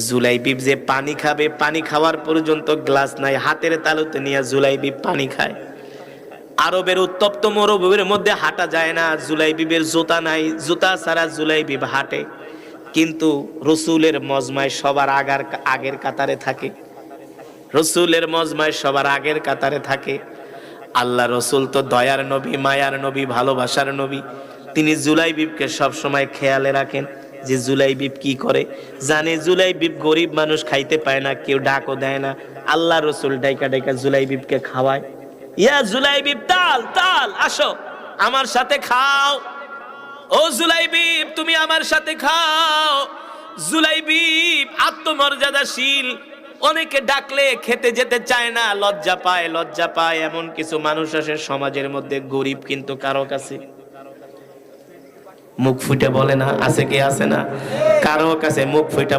জুলাইবিব যে পানি খাবে, পানি খাওয়ার পর্যন্ত গ্লাস নাই, হাতের তালুতে নিয়ে জুলাইবিব পানি খায়। আরবের উত্তপ্ত মরুভূমির মধ্যে হাঁটা যায় না, জুলাইবিবের জুতা নাই, জুতা ছাড়া জুলাইবিব হাঁটে। কিন্তু রসুলের মজমায় সবার আগের কাতারে থাকে, রসুলের মজমায় সবার আগের কাতারে থাকে। আল্লাহ রসুল তো দয়ার নবী, মায়ার নবী, ভালোবাসার নবী। তিনি জুলাইবিবকে সবসময় খেয়ালে রাখেন যে জুলাইবিব কি করে। জানে জুলাইবিব গরিব মানুষ, খাইতে পায় না, কেউ ডাকও দেয় না। আল্লাহ রসুল ডাইকা ডাইকা জুলাইবিবকে খাওয়ায়। ইয়া জুলাইবিব, তাল তাল, আসো আমার সাথে খাও। ও জুলাইবিব, তুমি আমার সাথে খাও। জুলাইবিব আত্মমর্যাদাশীল, অনেকে ডাকলে খেতে যেতে চায় না, লজ্জা পায়, লজ্জা পায়। এমন কিছু মানুষ আছে সমাজের মধ্যে, গরিব কিন্তু কারো কাছে মুখ ফুটে বলে না, আছে কি আছে না? কারো কাছে মুখ ফুটে